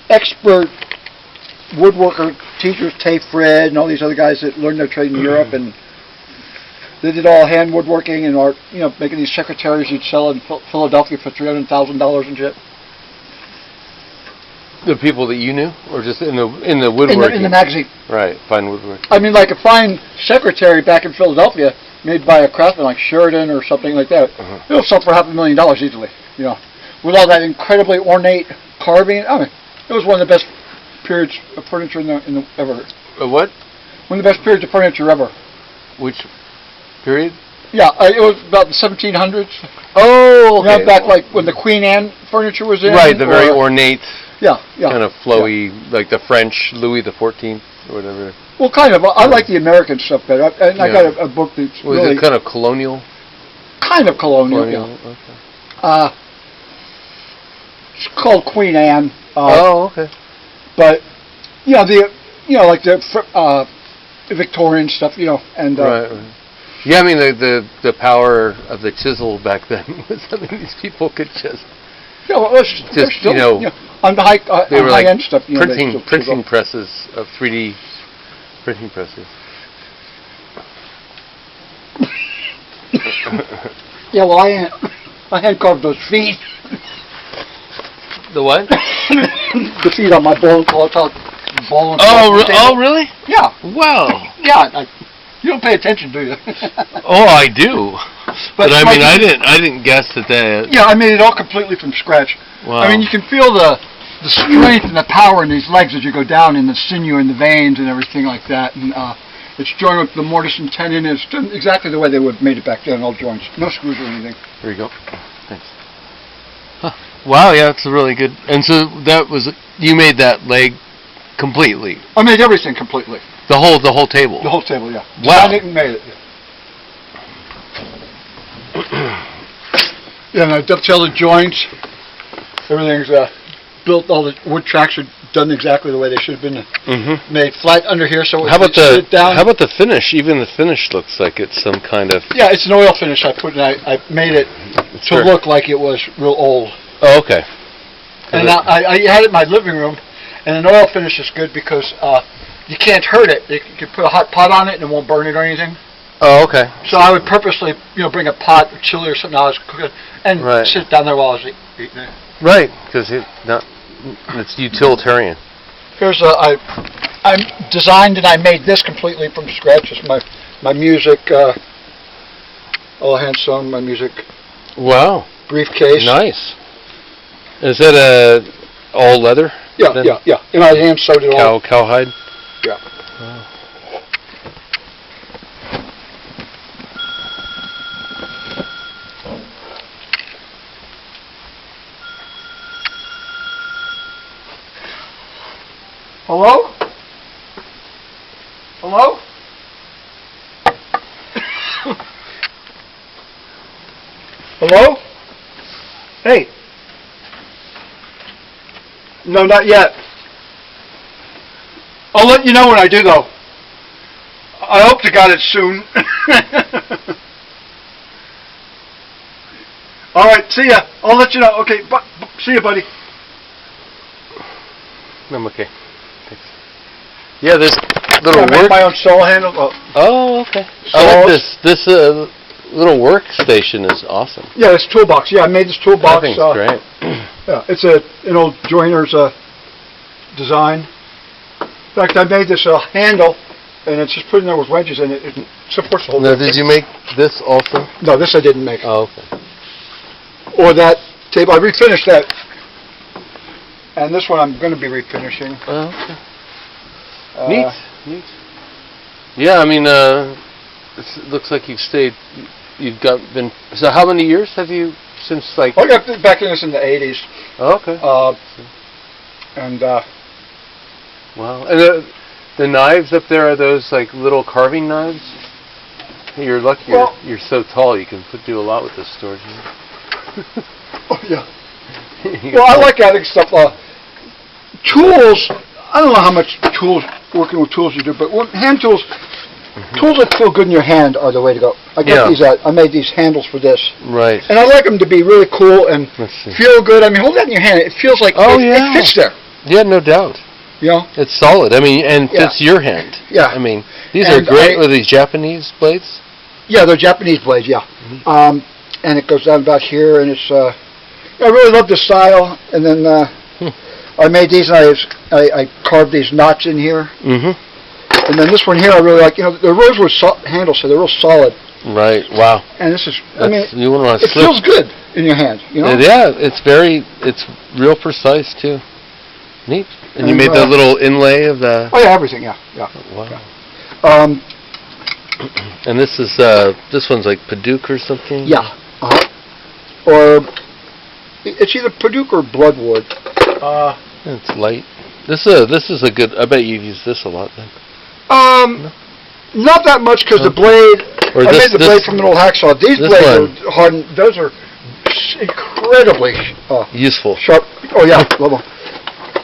expert woodworker teachers, Tay Fred, and all these other guys that learned their trade in Europe, and they did all hand woodworking and art, making these secretaries you'd sell in Philadelphia for $300,000 and shit. The people that you knew, or just in the woodworking? In the magazine. Right, fine woodworking. I mean, like a fine secretary back in Philadelphia, made by a craftsman like Sheridan or something like that, it'll sell for $500,000 easily. With all that incredibly ornate carving. I mean, it was one of the best periods of furniture in the ever. What? One of the best periods of furniture ever. Which period? Yeah, it was about the 1700s. Oh, okay. Back like when the Queen Anne furniture was in. Right, the very ornate. Yeah. Kind of flowy, like the French Louis XIV or whatever. Well, kind of. I like the American stuff better. And I got a book that's Was it kind of colonial? Kind of colonial, yeah. Okay. It's called Queen Anne. Okay. But like the Victorian stuff, and right. Yeah, I mean the power of the chisel back then was something these people could just. Yeah, well, just still, on the high-end stuff. Printing presses of 3D printing presses. Yeah, well, I hand carved those feet. The what? The feet on my bone claw top. Oh, really? Yeah. Wow. Yeah. You don't pay attention, do you? Oh, I do. But I mean, I didn't guess that. Yeah, I made it all completely from scratch. Wow. I mean, you can feel the strength and the power in these legs as you go down in the sinew and the veins and everything like that. And it's joined with the mortise and tenon. It's done exactly the way they would have made it back then, all joints. No screws or anything. There you go. Thanks. Huh. Wow, yeah, it's really good. And so you made that leg completely? I made everything completely. The whole table? The whole table, yeah. Wow. I didn't made it. Yeah, and I dovetailed the joints. Everything's built. All the wood tracks are done exactly the way they should have been made flat under here. So how about the finish? Even the finish looks like it's some kind of. Yeah, it's an oil finish I put in. I made it to look like it was real old. Oh, okay. And I had it in my living room, and an oil finish is good because you can't hurt it. You can put a hot pot on it and it won't burn it or anything. Oh, okay. So I would purposely, bring a pot of chili or something I was cooking and sit down there while I was eating it. Right, because it's utilitarian. Here's I designed and I made this completely from scratch. It's my music, all hand sewn. My music. Wow. Briefcase. Nice. Is that all leather? Yeah. And I hand sewed it all. Cowhide. Yeah. Wow. Hello? Hello? Hello? Hey. No, not yet. I'll let you know when I do, though. I hope to God it's soon. All right, see ya. I'll let you know. Okay, see ya, buddy. I'm okay. Thanks. Yeah, this little I made my own saw handle. Oh, okay. I like this. This little workstation is awesome. Yeah, this toolbox. Yeah, I made this toolbox. I think it's great. Yeah, it's an old joiner's design. In fact, I made this handle, and it's just put in there with wedges, and it supports the whole thing. Now, did you make this also? No, this I didn't make. Oh, okay. Or that table. I refinished that. And this one I'm going to be refinishing. Oh, okay. Neat. Yeah, I mean, it looks like been. So how many years have you since like? I got back in this in the 80s. Oh, okay. And wow. And the knives up there, are those like little carving knives? You're lucky. You're so tall. You can do a lot with this storage. Oh yeah. Well, I like adding stuff. Tools. I don't know how much working with tools you do, but hand tools. Tools that feel good in your hand are the way to go. I got these. I made these handles for this. Right. And I like them to be really cool and feel good. I mean, hold that in your hand. It feels like it fits there. Yeah, no doubt. You know? It's solid. I mean, and fits your hand. Yeah. I mean, these are great with these Japanese blades. Yeah, they're Japanese blades, yeah. And it goes down about here, and it's, I really love the style. And then I made these, and I carved these knots in here. Mm-hmm. And then this one here, I really like. You know, the rosewood handles, so they're real solid. Right. Wow. And this is, I mean, you wouldn't want to it feels good in your hand. You know? Yeah, it's real precise too. Neat. And you made the little inlay of the. Oh yeah, everything. Yeah. Wow. Yeah. And this one's like Paduke or something. Yeah. Or it's either Paduke or Bloodwood. It's light. This is a good. I bet you've used this a lot then. No? Not that much because the blade. I made the blade from an old hacksaw. These blades are hardened. Those are incredibly useful. Sharp. Oh yeah.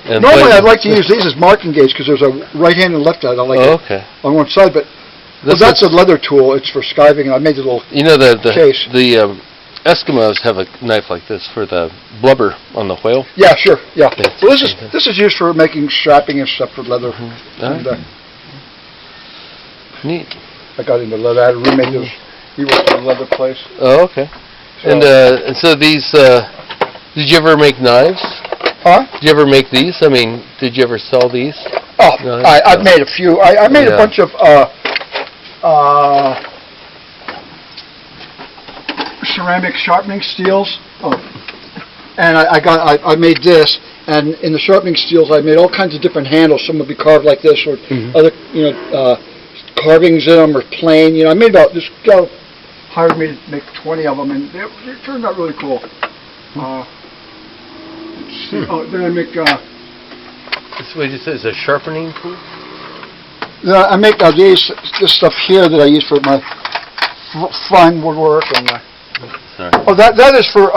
And normally I'd like to use these as marking gauge because there's a right hand and left hand. I like it on one side, but that's a leather tool. It's for skiving, and I made a little case. The Eskimos have a knife like this for the blubber on the whale. Yeah, sure. Yeah. Well, this is used for making strapping and stuff for leather. Mm-hmm. And, neat. I got into leather. I had a roommate he worked in a leather place. Oh, okay. So, and so these, did you ever make knives? Huh? Did you ever make these? I mean, did you ever sell these? Oh, I've made a few. I made a bunch of ceramic sharpening steels. And I made this, and in the sharpening steels I made all kinds of different handles. Some would be carved like this, or other, carvings in them, or plain. I made about, this guy hired me to make 20 of them, and they turned out really cool. Then I make. This what you said is a sharpening tool. I make this stuff here that I use for my fine woodwork, and that is for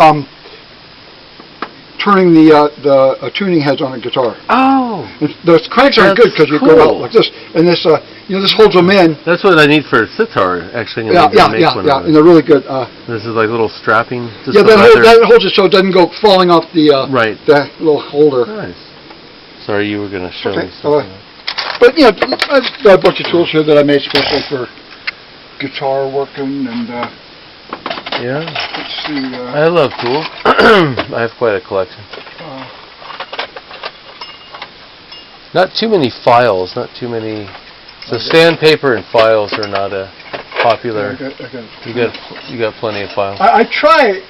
turning the tuning heads on a guitar. Oh, the cranks aren't good because you go out like this, and this this holds them in. That's what I need for a sitar, actually. Yeah, and they're really good. This is like little strapping. That holds it so it doesn't go falling off the the little holder. Nice. Sorry, you were going to show me something. But I've got a bunch of tools here that I made specially for guitar working and. Yeah. Let's see. I love tools. I have quite a collection. Not too many files. Not too many. So sandpaper and files are not a popular. You got plenty of files. I try.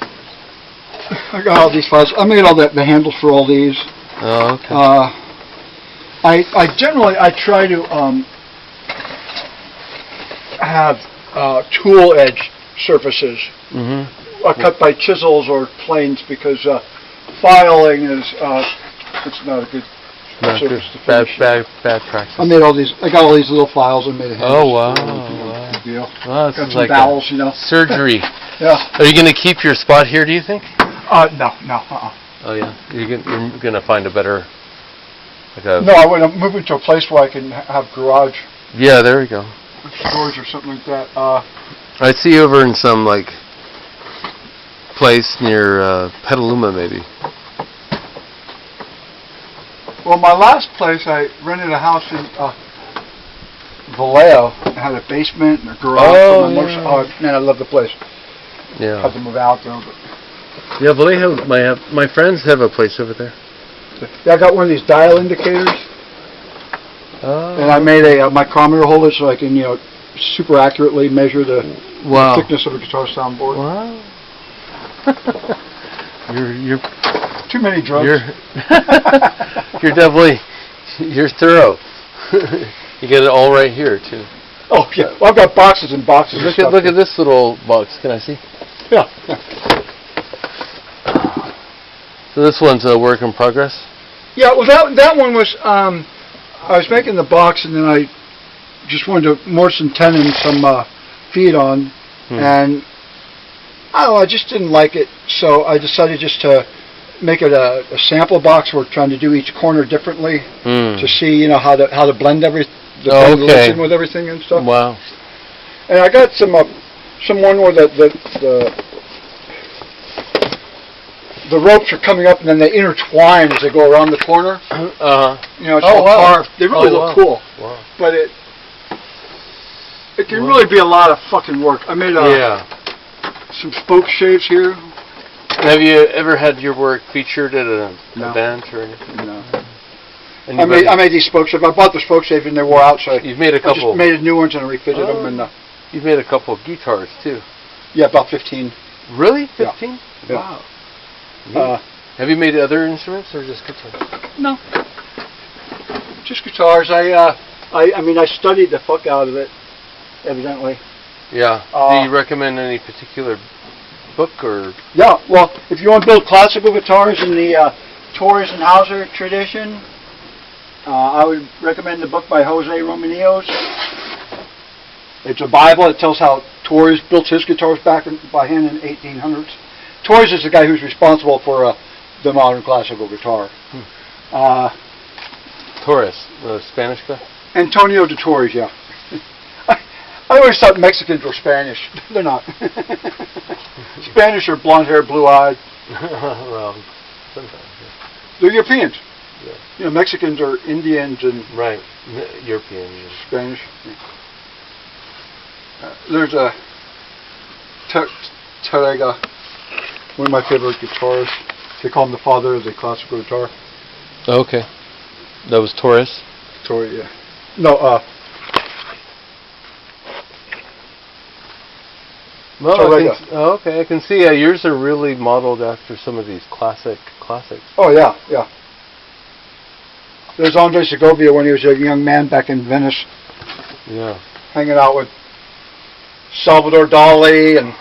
I got all these files. I made all the handles for all these. Oh, okay. I generally try to have tool edge surfaces. Cut by chisels or planes because filing is it's not a good surface to finish. Bad practice. I got all these little files and made a handle. Oh wow! Big deal. Wow, this got is some like vowels, surgery. Yeah. Are you going to keep your spot here? Do you think? No. Oh yeah, you're going to find a better. No, I want to move into a place where I can have garage. Yeah, there we go. Storage or something like that. I see you over in some place near Petaluma, maybe. Well, my last place, I rented a house in Vallejo. It had a basement and a garage. Oh, man, I love the place. Yeah. Had to move out though. Yeah, Vallejo. My friends have a place over there. Yeah, I got one of these dial indicators. Oh. And I made a micrometer holder so I can, super accurately measure the thickness of a guitar soundboard. Wow. You're too many drugs. You're definitely thorough. You get it all right here too. Oh yeah, well, I've got boxes and boxes. Look at this little box. Can I see? Yeah. So this one's a work in progress. Yeah, well that one was I was making the box and then I just wanted to more some tenon, some feed on, and I don't know, I just didn't like it, so I decided just to make it a sample box. We're trying to do each corner differently to see, how to blend blend in with everything and stuff. Wow. And I got some one where the the ropes are coming up and then they intertwine as they go around the corner. You know, it's all carved. They really look cool. Wow. But it can really be a lot of fucking work. I made some spoke shaves here. Have you ever had your work featured at an event or anything? No. I made these spoke shaves. I bought the spoke shaves and they wore out, so you've made a couple. I just made new ones and refitted them. And you've made a couple of guitars too. Yeah, about 15. Really? 15? Yeah. Wow. Have you made other instruments or just guitars? No. Just guitars. I mean, I studied the fuck out of it, evidently. Yeah. Do you recommend any particular book or? Yeah. Well, if you want to build classical guitars in the Torres and Hauser tradition, I would recommend the book by Jose Romanillos. It's a Bible. It tells how Torres built his guitars back by hand in the 1800s. Torres is the guy who's responsible for the modern classical guitar. Torres, the Spanish guy? Antonio de Torres, yeah. I always thought Mexicans were Spanish. They're not. Spanish are blonde hair, blue eyed. Well, sometimes. Yeah. They're Europeans. Yeah. You know, Mexicans are Indians and right, European. Yeah. Spanish. Yeah. There's a Tarrega, one of my favorite guitarists. They call him the father of the classical guitar. Okay. That was Torres? Torres, yeah. No, okay, I can see yours are really modeled after some of these classics. Oh, yeah, yeah. There's Andre Segovia when he was a young man back in Venice. Yeah. Hanging out with Salvador Dali and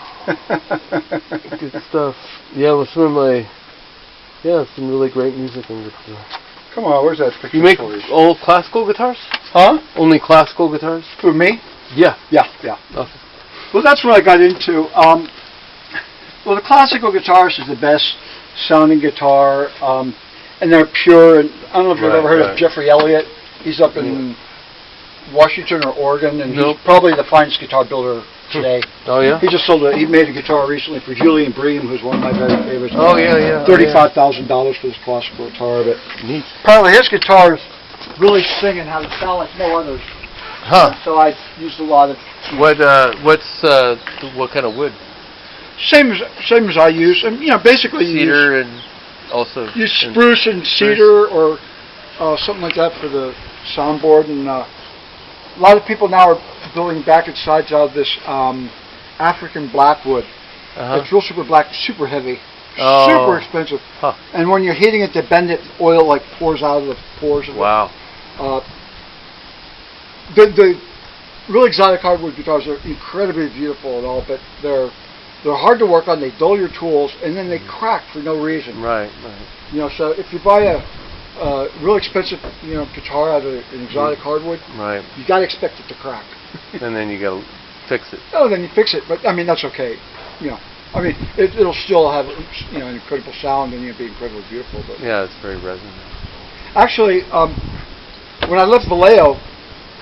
good stuff. Yeah, with some really great music in guitar. Come on, where's that picture? You make old classical guitars? Huh? Only classical guitars? For me? Yeah. Yeah, yeah. Okay. Well, that's what I got into. Well, the classical guitarist is the best sounding guitar, and they're pure. And I don't know if you've ever heard of Jeffrey Elliott. He's up in Washington or Oregon, and he's probably the finest guitar builder today. Oh yeah. He just he made a guitar recently for Julian Bream, who's one of my very favorites. Oh yeah. $35,000 for this classical guitar, but neat. Apparently his guitars really sing and have a sound like no others. Huh. So I used a lot of. What kind of wood? Same as I use, and basically cedar and also use spruce and cedar or something like that for the soundboard, and a lot of people now are building back and sides out of this African blackwood. It's real super black, super heavy, super expensive, and when you're heating it to bend it, oil like pours out of the pores of it. The real exotic hardwood guitars are incredibly beautiful and all, but they're hard to work on. They dull your tools, and then they crack for no reason. Right. So if you buy a real expensive guitar out of an exotic hardwood, you got to expect it to crack. And then you got to fix it. Oh, then you fix it, but I mean that's okay. I mean it'll still have an incredible sound and be incredibly beautiful. But yeah, it's very resonant. Actually, when I left Vallejo.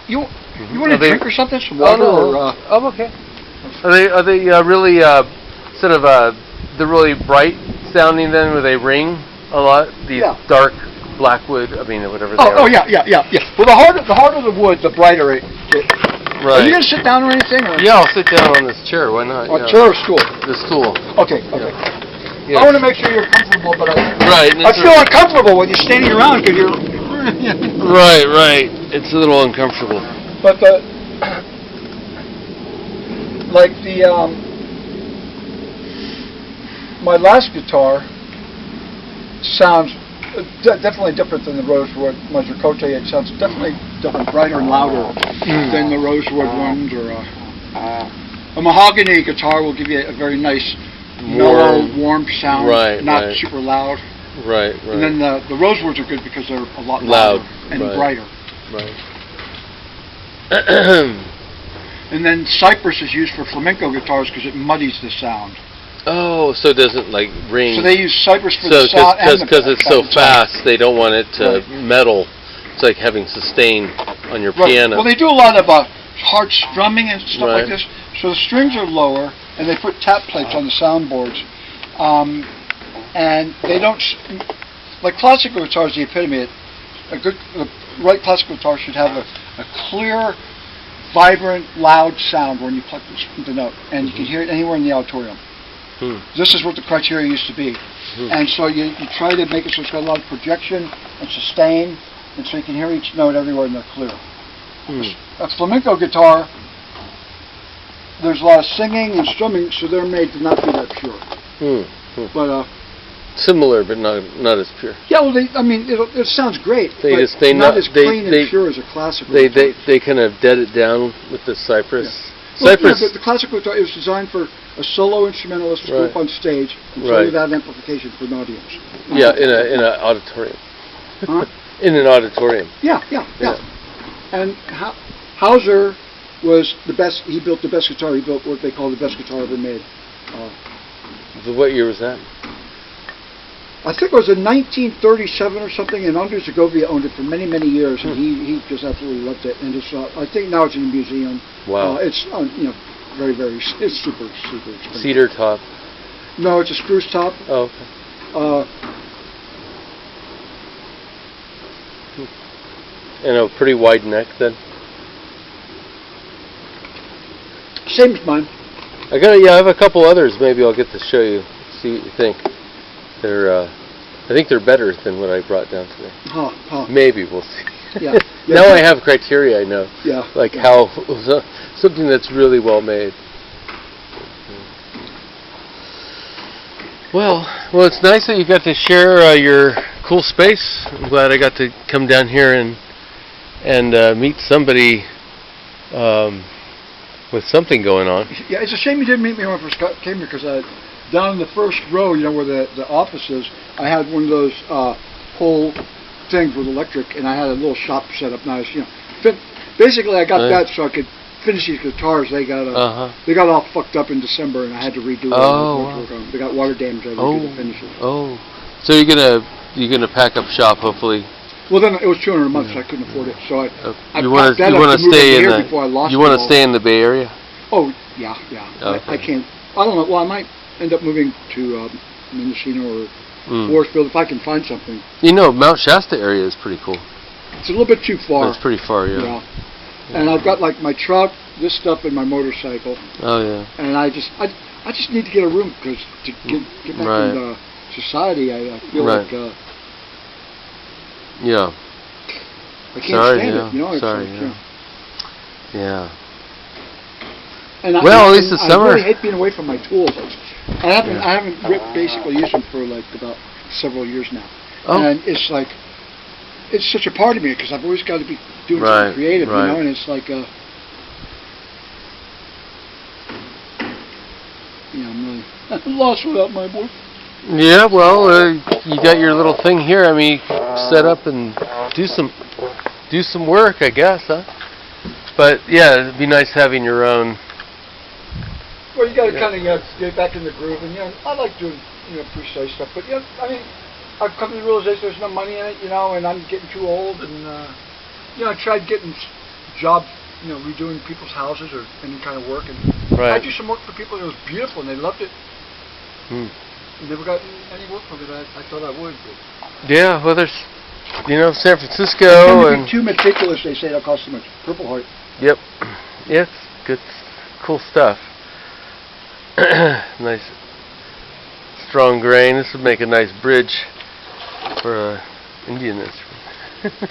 You want a drink or something? Some water? I'm okay. Are they really sort of they're really bright sounding then, where they ring a lot? These dark blackwood. I mean, whatever. Oh yeah. Well, the harder the wood, the brighter it. Right. Are you gonna sit down or anything? Or? Yeah, I'll sit down on this chair. Why not? Chair or stool? The stool. Okay. Yeah. I want to make sure you're comfortable, but I feel uncomfortable when you're standing around because you're. Right. It's a little uncomfortable. But my last guitar sounds definitely different than the Rosewood Mazurcote. It sounds definitely different, brighter and louder than the Rosewood ones. Or a mahogany guitar will give you a very nice, mellow, warm sound, not super loud. Right. And then the Rosewoods are good because they're a lot louder and brighter. Right. And then Cypress is used for flamenco guitars because it muddies the sound. Oh, so it doesn't like ring. So they use Cypress for the sound. Because it's so fast, they don't want it to metal. It's like having sustain on your piano. Well, they do a lot of hard strumming and stuff like this. So the strings are lower, and they put tap plates on the soundboards. and they don't like classical guitars. The epitome. The right classical guitar should have a clear, vibrant, loud sound when you pluck the note, and you can hear it anywhere in the auditorium. This is what the criteria used to be, and so you try to make it so it's got a lot of projection and sustain, and so you can hear each note everywhere and they're clear. A flamenco guitar, there's a lot of singing and strumming, so they're made to not be that pure. But similar, but not as pure. Yeah, well, it sounds great. They not as clean and pure as a classical. They kind of dead it down with the cypress. Yeah. Well, but the classical guitar is designed for a solo instrumentalist to go up on stage and play without amplification for an audience. Yeah, in an auditorium. Huh? In an auditorium. Yeah. And Hauser was the best. He built the best guitar. He built what they call the best guitar ever made. What year was that? I think it was in 1937 or something, and Anders Segovia owned it for many, many years, and he just absolutely loved it. And it's, I think now it's in a museum. Wow. It's very, very, it's super expensive. Cedar top? No, it's a spruce top. Oh, okay. And a pretty wide neck then? Same as mine. I have a couple others. Maybe I'll get to show you. See what you think. I think they're better than what I brought down today. Maybe we'll see. Yeah. Now I have criteria. I know. Yeah. Like how something that's really well made. Well, it's nice that you got to share your cool space. I'm glad I got to come down here and meet somebody with something going on. Yeah, it's a shame you didn't meet me when I first came here, because down in the first row, where the office is, I had one of those whole things with electric, and I had a little shop set up. Nice, basically, I got that so I could finish these guitars. They got all fucked up in December, and I had to redo it. Wow. They got water damage. I had to do the finishes. Oh, so you're gonna pack up shop, hopefully. Well, then it was $200 a month, so I couldn't afford it. So you want to stay in the Bay Area? Oh yeah. Okay. I can't. I don't know. Well, I might end up moving to Mendocino or Forestville if I can find something. Mount Shasta area is pretty cool. It's a little bit too far. It's pretty far, yeah. And I've got like my truck, this stuff, and my motorcycle. Oh yeah. And I just need to get a room, because to get back into society, I feel like. Yeah. I can't stand it. Sorry. Yeah. And at least the summer. I really hate being away from my tools. I haven't basically used them for like about several years now. Oh. And it's like, it's such a part of me, because I've always got to be doing something creative, and it's like, I'm lost without my book. Yeah, you got your little thing here. I mean, set up and do some work, I guess, huh? But yeah, it'd be nice having your own. Well, you got to kind of get back in the groove, and I like doing precise stuff. But I've come to the realization there's no money in it, and I'm getting too old, and I tried getting jobs, redoing people's houses or any kind of work, and I do some work for people. It was beautiful, and they loved it. Never got any work from it. I thought I would. But. Yeah, well, there's, San Francisco and too meticulous. They say it'll cost too much. Purple Heart. Yep. Yeah, it's good, cool stuff. Nice, strong grain. This would make a nice bridge for Indian instrument.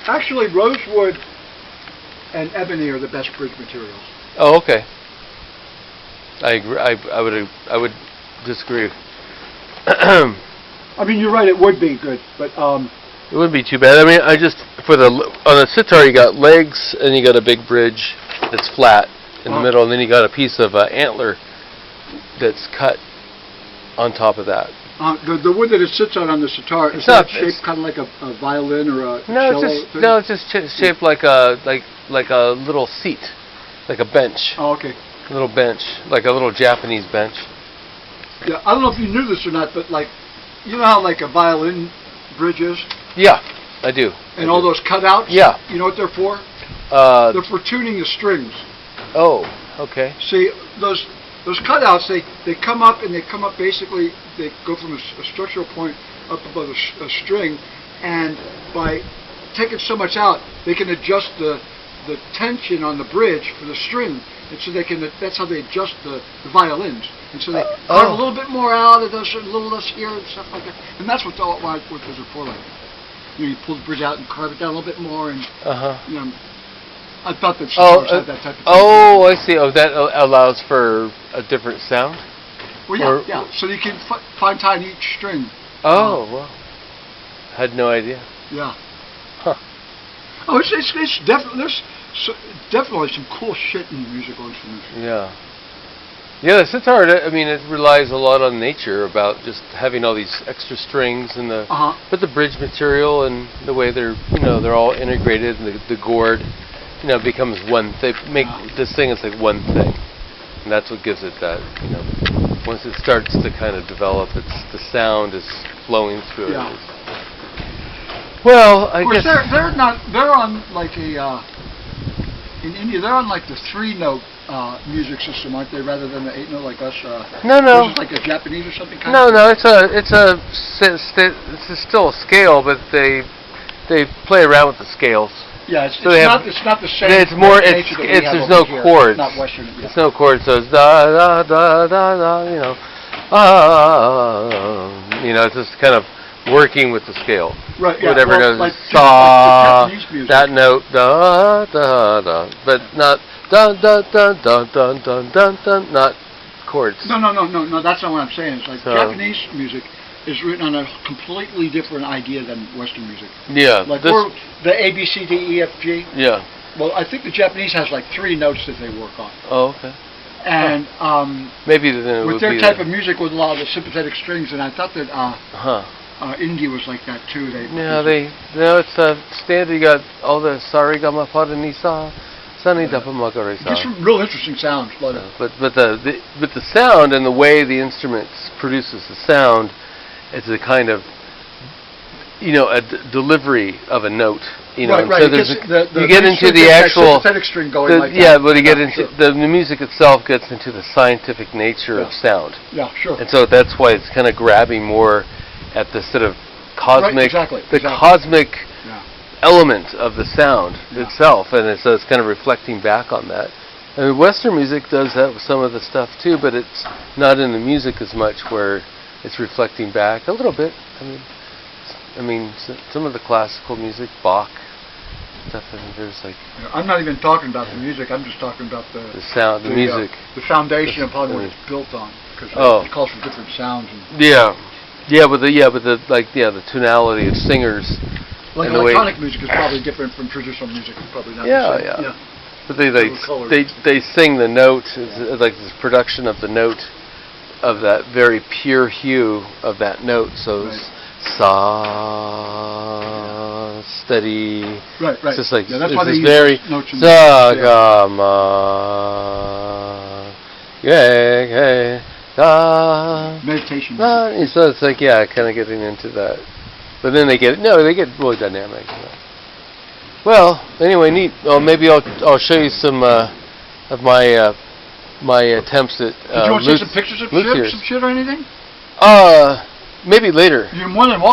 Actually, rosewood and ebony are the best bridge materials. Oh, okay. I agree. I would disagree. I mean, you're right. It would be good, but it wouldn't be too bad. I mean, on a sitar you got legs, and you got a big bridge that's flat in the middle, and then you got a piece of antler that's cut on top of that. The wood that it sits on the sitar is that shaped kind of like a violin or a cello? It's just shaped like a little seat, like a bench. Oh, okay. A little bench, like a little Japanese bench. Yeah, I don't know if you knew this or not, but how like a violin bridge is? Yeah, I do. And all those cutouts? Yeah. You know what they're for? They're for tuning the strings. Oh, okay. See, those those cutouts, they come up and they come up basically. They go from a structural point up above a string, and by taking so much out, they can adjust the tension on the bridge for the string, and so they can. That's how they adjust the violins, and so they carve a little bit more out, and a little less here and stuff like that. And that's what those are for. Like, you pull the bridge out and carve it down a little bit more, and you know. I thought that had that type of thing. Oh, I see. Oh, that allows for a different sound? Well, yeah, yeah. So you can fine tune each string. Oh, well. Had no idea. Yeah. Huh. Oh, it's definitely, there's definitely some cool shit in musical instruments. Yeah. Yeah, the sitar, I mean, it relies a lot on nature about just having all these extra strings and but the bridge material and the way they're all integrated, and the gourd, becomes one. They make this thing, it's like one thing, and that's what gives it that. Once it starts to kind of develop, the sound is flowing through it. Well, I guess they're on like in India they're on like the 3-note music system, aren't they, rather than the 8-note like us? No. Is it like a Japanese or something? No, it's still a scale, but they play around with the scales. Yeah, it's not the same. It's more. There's no chords. It's not Western. Yeah. It's no chords. So it's da da da da da. It's just kind of working with the scale. Right. Yeah. Whatever well, goes. like Saw music. That note da da da, but not da da da da da da da da. Not chords. No. That's not what I'm saying. It's like Japanese music is written on a completely different idea than Western music. Yeah. Like the A, B, C, D, E, F, G. Yeah. Well, I think the Japanese has like 3 notes that they work on. Oh, okay. And maybe then with their type of music with a lot of the sympathetic strings, and I thought that India was like that too. It's a standard. You got all the sari gama pa da ni sa, sani da pa ma ga re sa. Just some real interesting sounds. But the sound and the way the instrument produces the sound, it's a kind of a delivery of a note. Right. So you get into the actual sympathetic string going like that. Yeah, but you get into the music itself gets into the scientific nature of sound. Yeah, sure. And so that's why it's kind of grabbing more at the sort of cosmic, cosmic element of the sound itself, and so it's kind of reflecting back on that. I mean, Western music does have some of the stuff too, but it's not in the music as much, where it's reflecting back a little bit. I mean, some of the classical music, Bach, stuff. There's like. I'm not even talking about the music. I'm just talking about the sound, the music, the foundation upon what it's built on, because it calls for different sounds. And but the tonality of singers. Like electronic music is probably different from traditional music. It's probably not the same. Yeah. But they sing the note, it's like this production of the note, of that very pure hue of that note. So sa, steady. Right. It's just like that's why it's they very sa ga ma da. Meditation. So it's like kind of getting into that. But then they get really dynamic. Well, anyway, neat. Well, maybe I'll show you some of my my attempts at. Did you want to take some pictures of some shit or anything? Maybe later. You're more than welcome.